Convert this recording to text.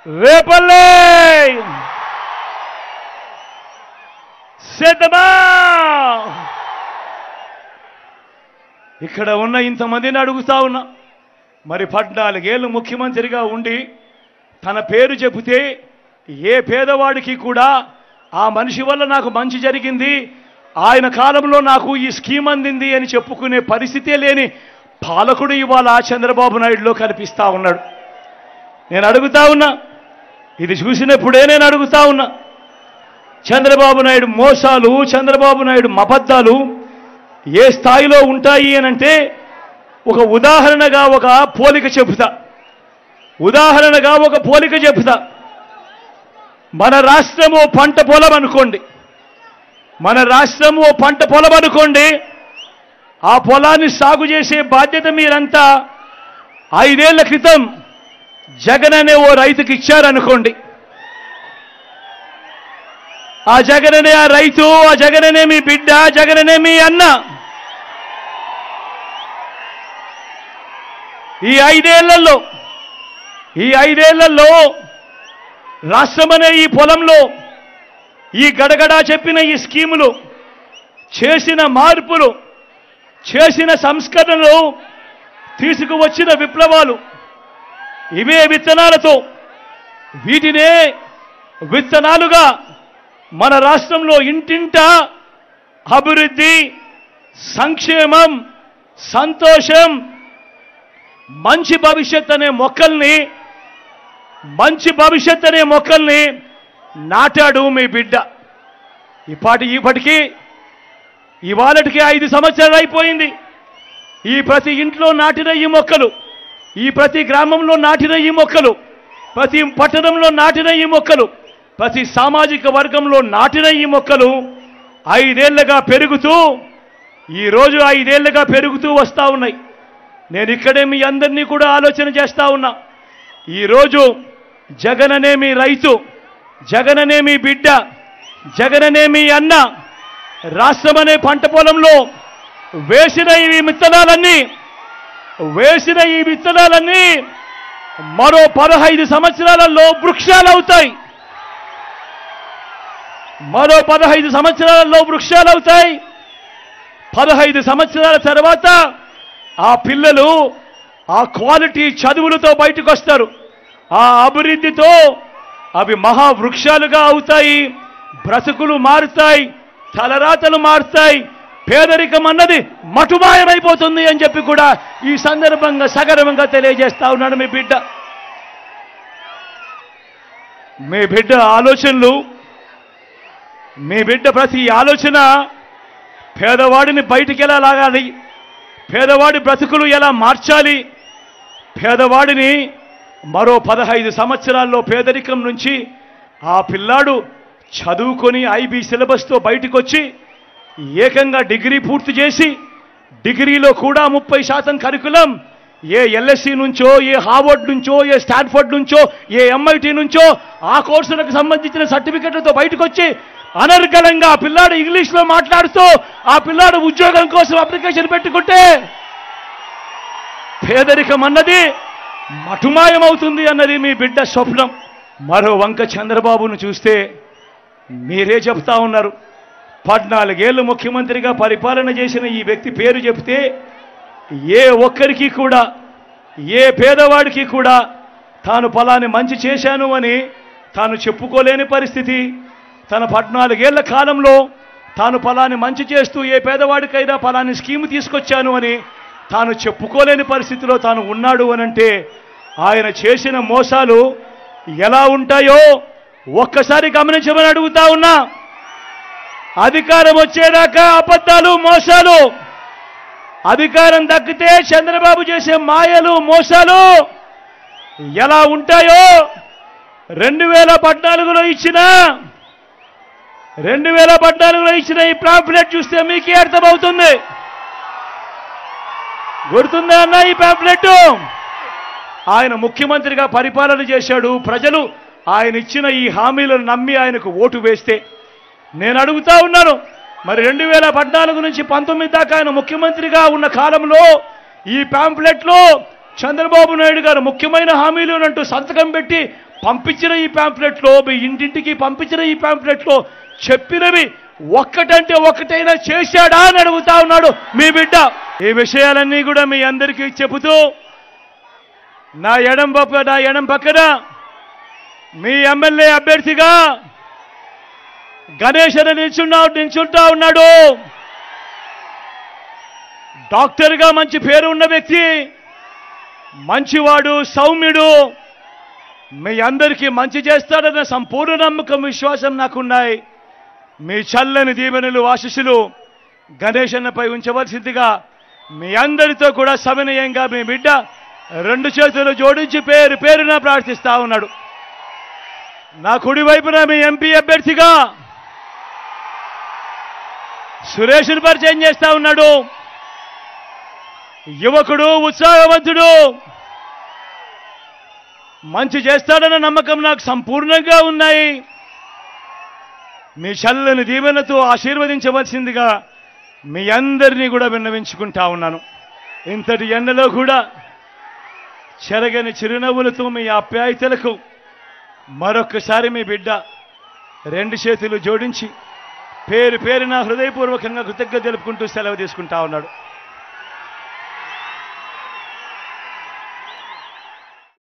రేపల్లె సిద్ధమా? ఇక్కడ ఉన్న ఇంతమందిని అడుగుతా ఉన్నా, మరి 14 ఏళ్ళు ముఖ్యమంత్రిగా ఉండి తన పేరు చెబితే ఏ పేదవాడికి కూడా ఆ మనిషి వల్ల నాకు మంచి జరిగింది, ఆయన కాలంలో నాకు ఈ స్కీమ్ అందింది అని చెప్పుకునే పరిస్థితే లేని పాలకుడు ఇవాళ చంద్రబాబు నాయుడులో కనిపిస్తా ఉన్నాడు. నేను అడుగుతా ఉన్నా, ఇది చూసినప్పుడే నేను అడుగుతా ఉన్నా, చంద్రబాబు నాయుడు మోసాలు, చంద్రబాబు నాయుడు అబద్ధాలు ఏ స్థాయిలో ఉంటాయి అనంటే ఒక ఉదాహరణగా ఒక పోలిక చెబుతా. మన రాష్ట్రము పంట పొలం అనుకోండి, ఆ పొలాన్ని సాగు చేసే బాధ్యత మీరంతా 5 ఏళ్ల క్రితం జగన్ అనే ఓ రైతుకి ఇచ్చారనుకోండి. ఆ జగన్ అనే ఆ రైతు, ఆ జగన్ అనే మీ బిడ్డ, జగన్ అనే మీ అన్న ఈ 5 ఏళ్లలో రాష్ట్రమనే ఈ పొలంలో ఈ గడగడా చెప్పిన ఈ స్కీములు, చేసిన మార్పులు, చేసిన సంస్కరణలు, తీసుకువచ్చిన విప్లవాలు, ఇవే విత్తనాలతో, వీటినే విత్తనాలుగా మన రాష్ట్రంలో ఇంటింటా అభివృద్ధి, సంక్షేమం, సంతోషం, మంచి భవిష్యత్ అనే మొక్కల్ని నాటాడు మీ బిడ్డ. ఇవాళటికి 5 సంవత్సరాలు అయిపోయింది. ఈ ప్రతి ఇంట్లో నాటిన ఈ మొక్కలు, ఈ ప్రతి గ్రామంలో నాటిన ఈ మొక్కలు, ప్రతి పట్టణంలో నాటిన ఈ మొక్కలు, ప్రతి సామాజిక వర్గంలో నాటిన ఈ మొక్కలు 5 ఏళ్లుగా పెరుగుతూ, ఈరోజు 5 ఏళ్లుగా పెరుగుతూ వస్తూ ఉన్నాయి. నేను ఇక్కడే మీ అందరినీ కూడా ఆలోచన చేస్తా ఉన్నా. ఈరోజు జగన్ అనే మీ రైతు, జగన్ అనే మీ బిడ్డ, జగన్ అనే మీ అన్న రాష్ట్రం అనే పంట పొలంలో వేసిన ఈ విత్తనాలన్నీ మరో 15 సంవత్సరాలలో వృక్షాలవుతాయి. 15 సంవత్సరాల తర్వాత ఆ పిల్లలు ఆ క్వాలిటీ చదువులతో బయటకు వస్తారు. ఆ అభివృద్ధితో అవి మహావృక్షాలుగా అవుతాయి. బ్రతుకులు మారుతాయి, తలరాతలు మారుతాయి, పేదరికం అన్నది మటుమాయమైపోతుంది అని చెప్పి కూడా ఈ సందర్భంగా సగర్వంగా తెలియజేస్తా ఉన్నాడు మీ బిడ్డ ఆలోచనలు, మీ బిడ్డ ప్రతి ఆలోచన పేదవాడిని బయటికి ఎలా లాగాలి, పేదవాడి బ్రతుకులు ఎలా మార్చాలి, పేదవాడిని మరో 15 సంవత్సరాల్లో పేదరికం నుంచి ఆ పిల్లాడు చదువుకొని ఐబీ సిలబస్తో బయటకు వచ్చి ఏకంగా డిగ్రీ పూర్తి చేసి, డిగ్రీలో కూడా 30% కరికులం ఏ ఎల్ఎస్సి నుంచో, ఏ హార్వర్డ్ నుంచో, ఏ స్టాన్ఫర్డ్ నుంచో, ఏ ఎంఐటి నుంచో ఆ కోర్సులకు సంబంధించిన సర్టిఫికెట్లతో బయటకు వచ్చి అనర్గళంగా ఆ పిల్లాడు ఇంగ్లీష్లో మాట్లాడుతూ ఆ పిల్లాడు ఉద్యోగం కోసం అప్లికేషన్ పెట్టుకుంటే పేదరికం అన్నది మటుమాయమవుతుంది అన్నది మీ బిడ్డ స్వప్నం. మరో వంక చంద్రబాబును చూస్తే మీరే చెప్తా ఉన్నారు, 14 ఏళ్ళు ముఖ్యమంత్రిగా పరిపాలన చేసిన ఈ వ్యక్తి పేరు చెప్తే ఏ ఒక్కరికి కూడా, ఏ పేదవాడికి కూడా తాను ఫలాని మంచి చేశాను అని తాను చెప్పుకోలేని పరిస్థితి. తన 14 ఏళ్ల కాలంలో తాను ఫలాని మంచి చేస్తూ ఏ పేదవాడికైనా ఫలాని స్కీమ్ తీసుకొచ్చాను అని తాను చెప్పుకోలేని పరిస్థితిలో తాను ఉన్నాడు అనంటే ఆయన చేసిన మోసాలు ఎలా ఉంటాయో ఒక్కసారి గమనించమని అడుగుతా ఉన్నా. అధికారం వచ్చేదాకా అబద్ధాలు, మోసాలు, అధికారం దక్కితే చంద్రబాబు చేసే మాయలు, మోసాలు ఎలా ఉంటాయో 2014లో ఇచ్చిన ఈ పాంఫ్లెట్ చూస్తే మీకే అర్థమవుతుంది. గుర్తుందా అన్న ఈ పాంఫ్లెట్? ఆయన ముఖ్యమంత్రిగా పరిపాలన చేశాడు. ప్రజలు ఆయన ఇచ్చిన ఈ హామీలను నమ్మి ఆయనకు ఓటు వేస్తే నేను అడుగుతా ఉన్నాను, మరి 2014 నుంచి 19 దాకా ఆయన ముఖ్యమంత్రిగా ఉన్న కాలంలో ఈ పాంఫ్లెట్లో చంద్రబాబు నాయుడు గారు ముఖ్యమైన హామీలు అంటూ సంతకం పెట్టి పంపించిన ఈ ప్యాంప్లెట్లో, మీ ఇంటింటికి పంపించిన ఈ ప్యాంప్లెట్లో చెప్పినవి ఒక్కటంటే ఒక్కటైనా చేశాడా అని అడుగుతా ఉన్నాడు మీ బిడ్డ. ఈ విషయాలన్నీ కూడా మీ అందరికీ చెబుతూ నా ఎడం పక్కన మీ ఎమ్మెల్యే అభ్యర్థిగా గణేష్ అని నిల్చుంటా ఉన్నాడు. డాక్టర్గా మంచి పేరు ఉన్న వ్యక్తి, మంచివాడు, సౌమ్యుడు, మీ అందరికీ మంచి చేస్తాడన్న సంపూర్ణ నమ్మకం, విశ్వాసం నాకున్నాయి. మీ చల్లని దీవెనలు, ఆశీస్సులు గణేష్ అన్నపై ఉంచవలసిందిగా మీ అందరితో కూడా సవినయంగా మీ బిడ్డ 2 చేతులు జోడించి పేరు పేరున ప్రార్థిస్తా ఉన్నాడు. నా కుడి వైపున మీ ఎంపీ అభ్యర్థిగా సురేష్ను పరిచయం చేస్తా ఉన్నాడు. యువకుడు, ఉత్సాహవంతుడు, మంచి చేస్తాడన్న నమ్మకం నాకు సంపూర్ణంగా ఉన్నాయి. మీ చల్లని దీవెనతో ఆశీర్వదించవలసిందిగా మీ అందరినీ కూడా విన్నవించుకుంటా ఉన్నాను. ఇంతటి ఎండలో కూడా చెరగని చిరునవ్వులతో మీ ఆప్యాయతలకు మరొక్కసారి మీ బిడ్డ 2 చేతులు జోడించి పేరు పేరున హృదయపూర్వకంగా కృతజ్ఞత తెలుపుకుంటూ సెలవు తీసుకుంటా ఉన్నాడు.